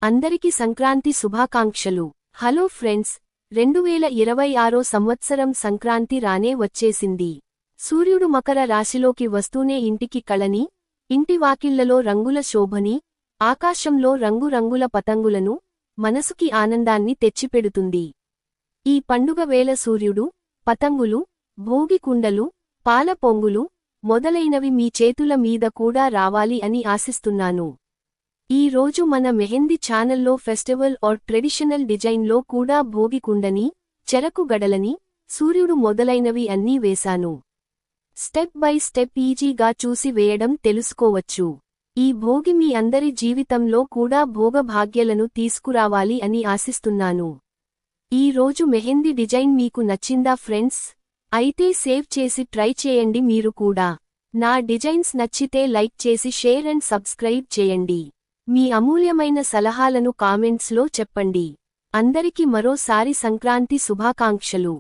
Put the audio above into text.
అందరికి సంక్రాంతి శుభాకాంక్షలు. Hello friends, 2026 సంవత్సరం సంక్రాంతి రానే వచ్చేసింది. సూర్యుడు మకర రాశిలోకి వస్తూనే ఇంటికి కళని, ఇంటి వాకిళ్లలో రంగుల శోభని, ఆకాశంలో రంగురంగుల పతంగులను, మనసుకి ఆనందాన్ని తెచ్చిపెడుతుంది. ఈ పండుగ వేళ సూర్యుడు, పతంగులు, భోగి కుండలు, పాల పొంగులు మొదలైనవి మీ చేతుల మీద కూడా రావాలి అని ఆశిస్తున్నాను. ఈ రోజు మన మెహందీ ఛానల్లో ఫెస్టివల్ ఆర్ ట్రెడిషనల్ డిజైన్లో కూడా భోగి కుండని, చెరకు గడలని, సూర్యుడు మొదలైనవి అన్నీ వేశాను. స్టెప్ బై స్టెప్ ఈజీగా చూసి వేయడం తెలుసుకోవచ్చు. ఈ భోగి మీ అందరి జీవితంలో కూడా భోగభాగ్యాలను తీసుకురావాలి అని ఆశిస్తున్నాను. ఈ రోజు మెహందీ డిజైన్ మీకు నచ్చిందా ఫ్రెండ్స్? అయితే సేవ్ చేసి ట్రై చేయండి మీరు కూడా. నా డిజైన్స్ నచ్చితే లైక్ చేసి షేర్ అండ్ సబ్స్క్రైబ్ చేయండి. మీ అమూల్యమైన సలహాలను కామెంట్స్లో చెప్పండి. అందరికి మరోసారి సంక్రాంతి శుభాకాంక్షలు.